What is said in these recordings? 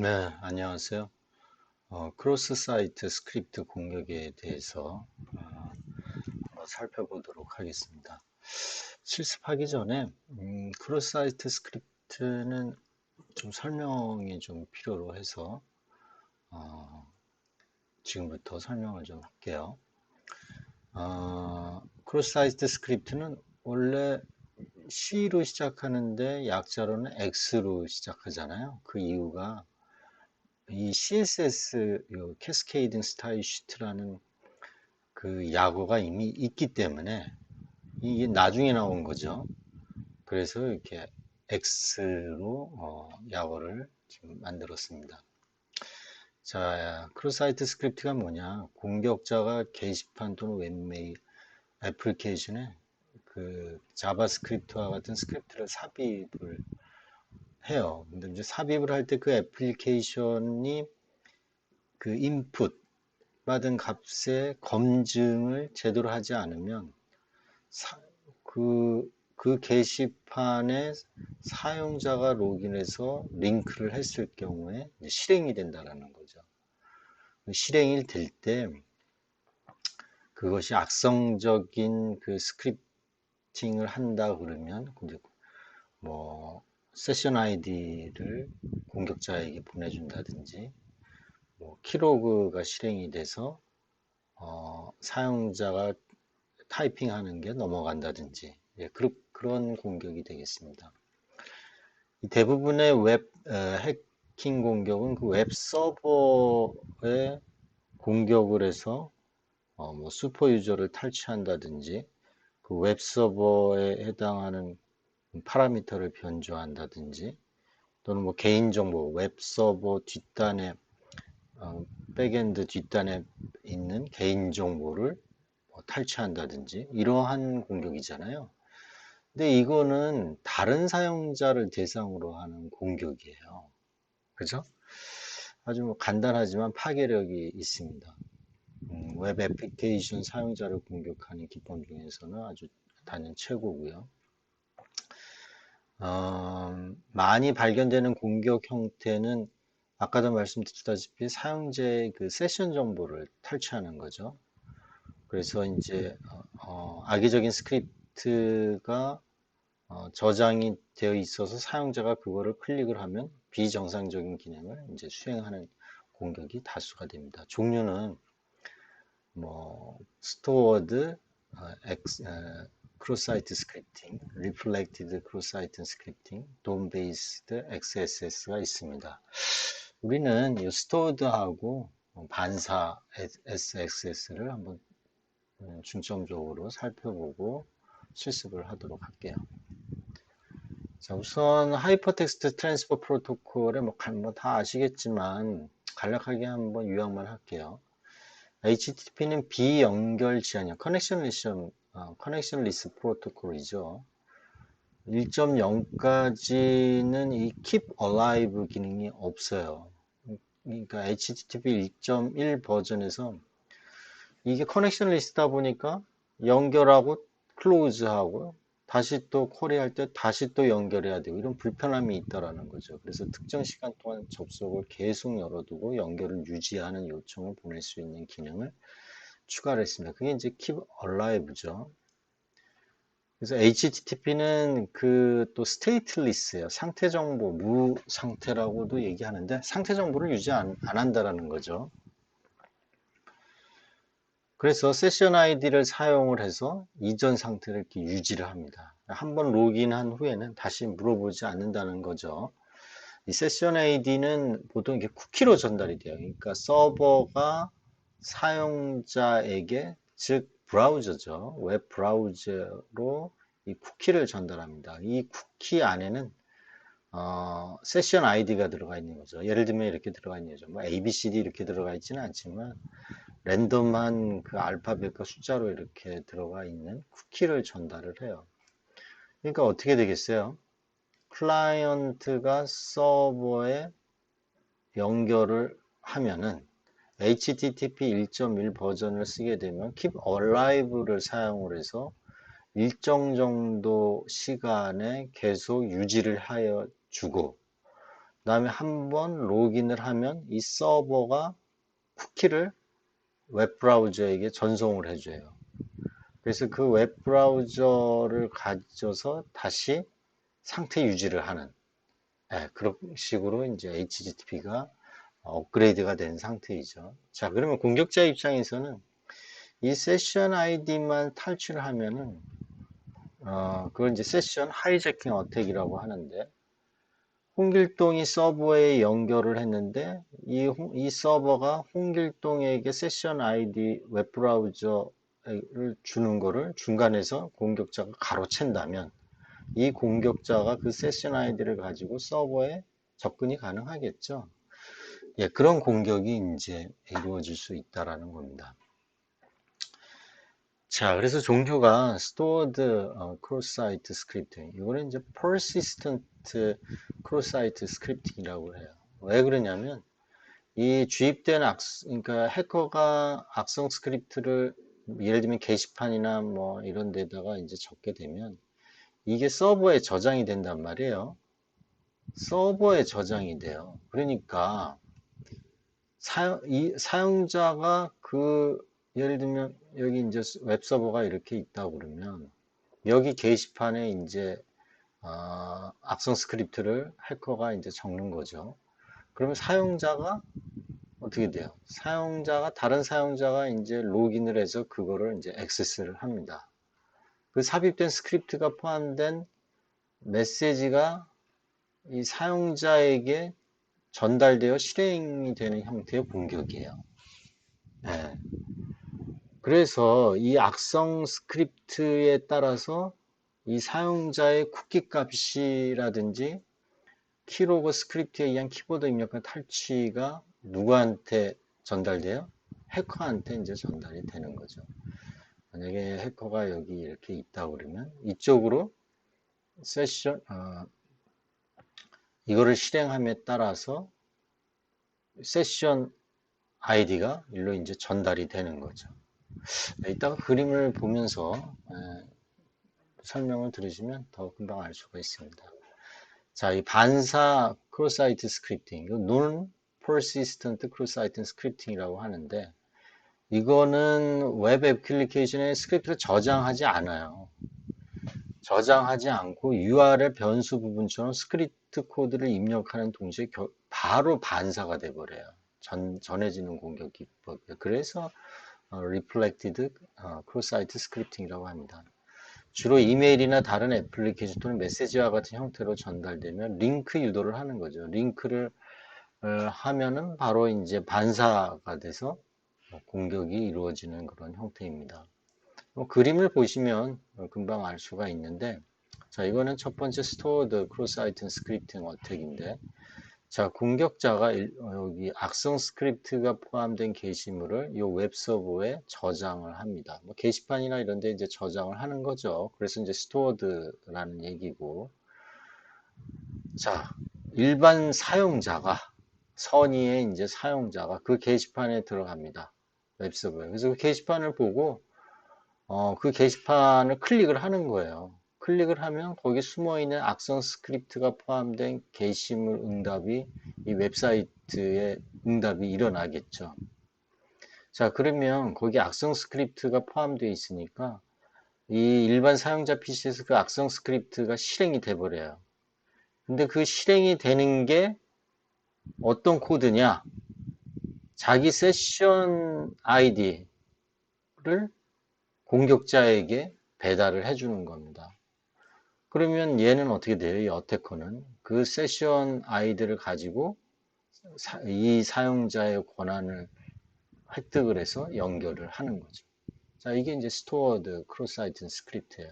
네, 안녕하세요. 크로스 사이트 스크립트 공격에 대해서 한번 살펴보도록 하겠습니다. 실습하기 전에 크로스 사이트 스크립트는 좀 설명이 좀 필요로 해서 어, 지금부터 설명을 좀 할게요. 크로스 사이트 스크립트는 원래 C로 시작하는데 약자로는 X로 시작하잖아요. 그 이유가 이 CSS 캐스케이딩 스타일 시트라는 그 약어가 이미 있기 때문에 이게 나중에 나온 거죠. 그래서 이렇게 X로 약어를 지금 만들었습니다. 자, 크로사이트 스크립트가 뭐냐? 공격자가 게시판 또는 웹메일 애플리케이션에 그 자바스크립트와 같은 스크립트를 삽입을 해요. 근데 이제 삽입을 할 때 그 애플리케이션이 그 인풋 받은 값의 검증을 제대로 하지 않으면 사- 그 게시판에 사용자가 로그인해서 링크를 했을 경우에 실행이 된다라는 거죠. 실행이 될 때 그것이 악성적인 그 스크립팅을 한다 그러면 이제 뭐 세션 아이디를 공격자에게 보내준다든지 뭐 키로그가 실행이 돼서 사용자가 타이핑하는 게 넘어간다든지 예, 그런 공격이 되겠습니다. 대부분의 웹 해킹 공격은 그 웹 서버에 공격을 해서 뭐 슈퍼 유저를 탈취한다든지 그 웹 서버에 해당하는 파라미터를 변조한다든지 또는 뭐 개인정보 웹 서버 뒷단에 백엔드 뒷단에 있는 개인정보를 뭐 탈취한다든지 이러한 공격이잖아요. 근데 이거는 다른 사용자를 대상으로 하는 공격이에요. 그죠? 아주 뭐 간단하지만 파괴력이 있습니다. 웹 애플리케이션 사용자를 공격하는 기법 중에서는 아주 단연 최고고요. 많이 발견되는 공격 형태는 아까도 말씀드렸다시피 사용자의 그 세션 정보를 탈취하는 거죠. 그래서 이제 악의적인 스크립트가 저장이 되어 있어서 사용자가 그거를 클릭을 하면 비정상적인 기능을 이제 수행하는 공격이 다수가 됩니다. 종류는 뭐 스토어드, 크로스 사이트 스크립팅, 리플렉티드 크로스 사이트 스크립팅, 돔 베이스드 XSS가 있습니다. 우리는 이 스토어드하고 반사 SXS를 한번 중점적으로 살펴보고 실습을 하도록 할게요. 자, 우선 하이퍼텍스트 트랜스퍼 프로토콜에 다 아시겠지만 간략하게 한번 요약만 할게요. HTTP는 비연결 지연형 커넥션리스 프로토콜이죠. 1.0까지는 이 keep alive 기능이 없어요. 그러니까 HTTP 1.1 버전에서 이게 커넥션 리스트다 보니까 연결하고 클로즈하고 다시 또 쿼리할 때 다시 또 연결해야 되고 이런 불편함이 있다라는 거죠. 그래서 특정 시간 동안 접속을 계속 열어두고 연결을 유지하는 요청을 보낼 수 있는 기능을 추가를 했습니다. 그게 이제 Keep Alive죠. 그래서 HTTP는 그 또 stateless예요. 상태 정보, 무 상태라고도 얘기하는데 상태 정보를 유지 안 한다라는 거죠. 그래서 세션 아이디를 사용을 해서 이전 상태를 이렇게 유지를 합니다. 한번 로그인한 후에는 다시 물어보지 않는다는 거죠. 이 세션 아이디는 보통 이렇게 쿠키로 전달이 돼요. 그러니까 서버가 사용자에게, 즉 브라우저죠. 웹 브라우저로 이 쿠키를 전달합니다. 이 쿠키 안에는 세션 아이디가 들어가 있는 거죠. 예를 들면 이렇게 들어가 있는 거죠. 뭐 ABCD 이렇게 들어가 있지는 않지만 랜덤한 그 알파벳과 숫자로 이렇게 들어가 있는 쿠키를 전달을 해요. 그러니까 어떻게 되겠어요? 클라이언트가 서버에 연결을 하면은 HTTP 1.1 버전을 쓰게 되면 Keep Alive를 사용을 해서 일정 정도 시간에 계속 유지를 하여 주고 다음에 한번 로그인을 하면 이 서버가 쿠키를 웹브라우저에게 전송을 해줘요. 그래서 그 웹브라우저를 가져서 다시 상태 유지를 하는, 그런 식으로 이제 HTTP가 업그레이드가 된 상태이죠. 자, 그러면 공격자 입장에서는 이 세션 아이디만 탈출을 하면은, 그걸 이제 세션 하이제킹 어택이라고 하는데, 홍길동이 서버에 연결을 했는데, 이 서버가 홍길동에게 세션 아이디 웹브라우저를 주는 거를 중간에서 공격자가 가로챈다면, 이 공격자가 그 세션 아이디를 가지고 서버에 접근이 가능하겠죠. 예, 그런 공격이 이제 이루어질 수 있다라는 겁니다. 자, 그래서 종류가 stored cross-site scripting. 이거는 이제 persistent cross-site scripting이라고 해요. 왜 그러냐면 이 주입된 그러니까 해커가 악성 스크립트를 예를 들면 게시판이나 뭐 이런 데다가 이제 적게 되면 이게 서버에 저장이 된단 말이에요. 서버에 저장이 돼요. 그러니까 사용자가 예를 들면 여기 이제 웹 서버가 이렇게 있다 그러면 여기 게시판에 이제 악성 스크립트를 해커가 이제 적는 거죠. 그러면 사용자가 어떻게 돼요? 다른 사용자가 이제 로그인을 해서 그거를 이제 액세스를 합니다. 그 삽입된 스크립트가 포함된 메시지가 이 사용자에게 전달되어 실행이 되는 형태의 공격이에요. 네. 그래서 이 악성 스크립트에 따라서 이 사용자의 쿠키 값이라든지 키로그 스크립트에 의한 키보드 입력과 탈취가 누구한테 전달돼요? 해커한테 이제 전달이 되는 거죠. 만약에 해커가 여기 이렇게 있다 그러면 이쪽으로 이거를 실행함에 따라서 세션 아이디가 일로 이제 전달이 되는 거죠. 이따가 그림을 보면서 설명을 들으시면 더 금방 알 수가 있습니다. 자, 이 반사 크로사이트 스크립팅, 이거 Non-Persistent Cross-Site Scripting이라고 하는데 이거는 웹 애플리케이션에 스크립트를 저장하지 않아요. 저장하지 않고 URL 변수 부분처럼 스크립트 코드를 입력하는 동시에 바로 반사가 돼버려요. 전해지는 공격 기법이에요. 그래서 Reflected Cross-Site Scripting이라고 합니다. 주로 이메일이나 다른 애플리케이션 또는 메시지와 같은 형태로 전달되면 링크 유도를 하는 거죠. 링크를 하면은 바로 이제 반사가 돼서 공격이 이루어지는 그런 형태입니다. 그림을 보시면 금방 알 수가 있는데, 자, 이거는 첫 번째 stored cross-site scripting 어택인데, 자, 공격자가 여기 악성 스크립트가 포함된 게시물을 이 웹서버에 저장을 합니다. 뭐 게시판이나 이런 데 이제 저장을 하는 거죠. 그래서 이제 stored라는 얘기고. 자, 일반 사용자가, 선의의 이제 사용자가 그 게시판에 들어갑니다. 웹서버에. 그래서 그 게시판을 보고, 그 게시판을 클릭을 하는 거예요. 클릭을 하면 거기 숨어있는 악성 스크립트가 포함된 게시물 응답이 이 웹사이트에 응답이 일어나겠죠. 자, 그러면 거기 악성 스크립트가 포함되어 있으니까 이 일반 사용자 PC에서 그 악성 스크립트가 실행이 돼 버려요. 근데 그 실행이 되는 게 어떤 코드냐? 자기 세션 아이디를 공격자에게 배달을 해주는 겁니다. 그러면 얘는 어떻게 돼요? 이 어태커는 그 세션 아이디를 가지고 이 사용자의 권한을 획득을 해서 연결을 하는 거죠. 자, 이게 이제 스토어드 크로스-사이트 스크립트예요.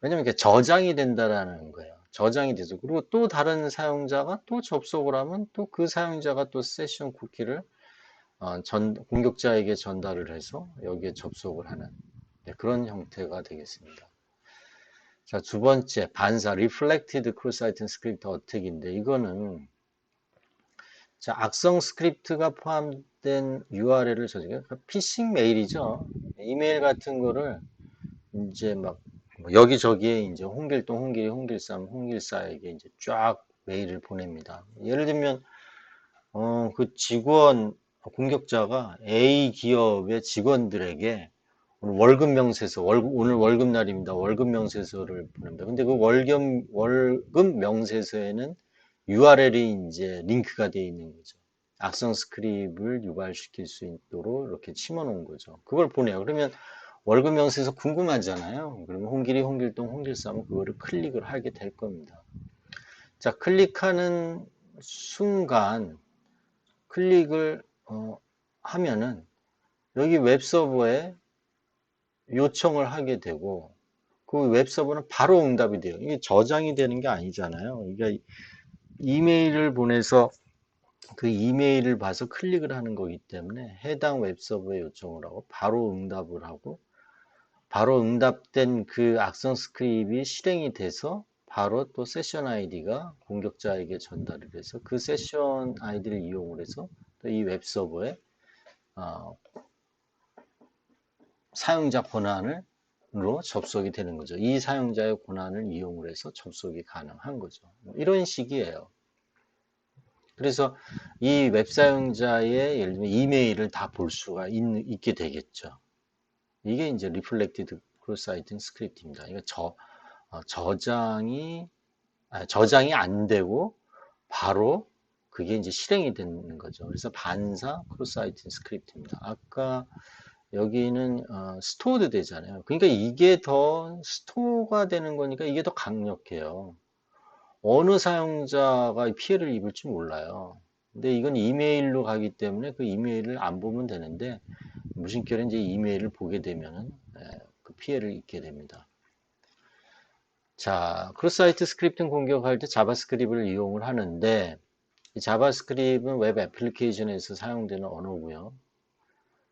왜냐면 이게 저장이 된다라는 거예요. 저장이 돼서 그리고 또 다른 사용자가 또 접속을 하면 또 그 사용자가 또 세션 쿠키를 공격자에게 전달을 해서 여기에 접속을 하는 그런 형태가 되겠습니다. 자, 두 번째, 반사, Reflected Cross-Site Script 어택인데, 이거는, 자, 악성 스크립트가 포함된 URL을 그러니까 피싱 메일이죠. 이메일 같은 거를, 이제 막, 여기저기에 이제 홍길동, 홍길삼, 홍길사에게 이제 쫙 메일을 보냅니다. 예를 들면 그 직원 공격자가 A 기업의 직원들에게 오늘 월급 명세서, 오늘 월급 날입니다. 월급 명세서를 보냅니다. 근데 그 월급 명세서에는 URL이 이제 링크가 되어 있는 거죠. 악성 스크립을 유발시킬 수 있도록 이렇게 침어 놓은 거죠. 그걸 보내요. 그러면 월급 명세서 궁금하잖아요. 그러면 홍길이, 홍길동, 홍길삼은 그거를 클릭을 하게 될 겁니다. 자, 클릭하는 순간 클릭을 하면은 여기 웹서버에 요청을 하게 되고 그 웹서버는 바로 응답이 돼요. 이게 저장이 되는 게 아니잖아요. 그러니까 이메일을 보내서 그 이메일을 봐서 클릭을 하는 거기 때문에 해당 웹서버에 요청을 하고 바로 응답을 하고 바로 응답된 그 악성 스크립이 실행이 돼서 바로 또 세션 아이디가 공격자에게 전달을 해서 그 세션 아이디를 이용을 해서 또 이 웹서버에 사용자 권한으로 접속이 되는 거죠. 이 사용자의 권한을 이용을 해서 접속이 가능한 거죠. 이런 식이에요. 그래서 이 웹 사용자의 예를 들면 이메일을 다 볼 수가 있게 되겠죠. 이게 이제 리플렉티드 크로스사이팅 스크립트입니다. 이거 저장이 저장이 안 되고 바로 그게 이제 실행이 되는 거죠. 그래서 반사 크로스사이팅 스크립트입니다. 아까 여기는 스토어드 되잖아요. 그러니까 이게 더 스토어가 되는 거니까 이게 더 강력해요. 어느 사용자가 피해를 입을지 몰라요. 근데 이건 이메일로 가기 때문에 그 이메일을 안 보면 되는데 무심결에 이제 이메일을 보게 되면은 그 피해를 입게 됩니다. 자, 크로스사이트 스크립팅 공격할 때 자바스크립트를 이용을 하는데 이 자바스크립트는 웹 애플리케이션에서 사용되는 언어고요.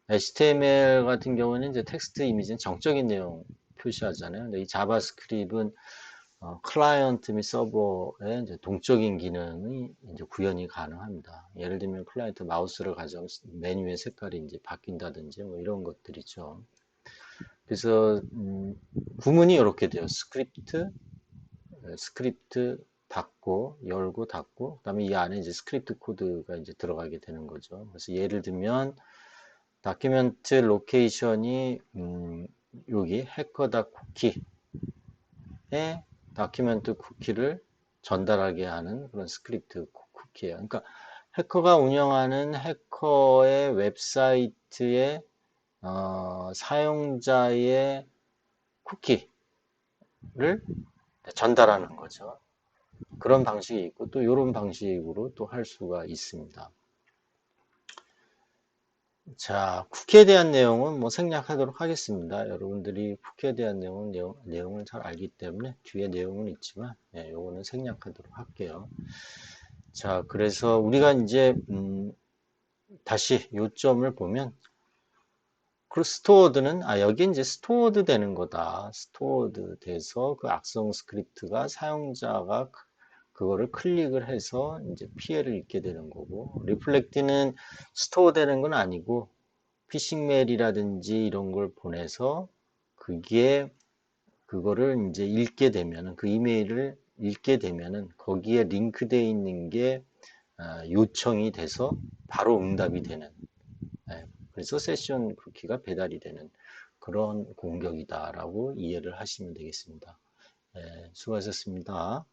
HTML 같은 경우는 이제 텍스트 이미지는 정적인 내용 표시하잖아요. 근데 이 자바스크립트는 클라이언트 및 서버의 이제 동적인 기능이 이제 구현이 가능합니다. 예를 들면 클라이언트 마우스를 가져가면 메뉴의 색깔이 이제 바뀐다든지 뭐 이런 것들이죠. 그래서 구문이 이렇게 돼요. 스크립트 닫고 열고 닫고 그다음에 이 안에 이제 스크립트 코드가 이제 들어가게 되는 거죠. 그래서 예를 들면 다큐멘트 로케이션이 여기 해커다 쿠키에 다큐멘트 쿠키를 전달하게 하는 그런 스크립트 쿠키예요. 그러니까 해커가 운영하는 해커의 웹사이트에 사용자의 쿠키를 전달하는 거죠. 그런 방식이 있고 또 이런 방식으로 또 할 수가 있습니다. 자, 쿠키에 대한 내용은 뭐 생략하도록 하겠습니다. 여러분들이 쿠키에 대한 내용을 잘 알기 때문에 뒤에 내용은 있지만 요거는 생략하도록 할게요. 자, 그래서 우리가 이제 다시 요점을 보면 그 스토어드는 여기 이제 스토어드 되는 거다. 스토어드 돼서 그 악성 스크립트가 사용자가 그거를 클릭을 해서 이제 피해를 입게 되는 거고 리플렉트는 스토어 되는 건 아니고 피싱 메일이라든지 이런 걸 보내서 그거를 이제 읽게 되면은 그 이메일을 읽게 되면은 거기에 링크되어 있는 게 요청이 돼서 바로 응답이 되는 그래서 세션 쿠키가 배달이 되는 그런 공격이다라고 이해를 하시면 되겠습니다. 수고하셨습니다.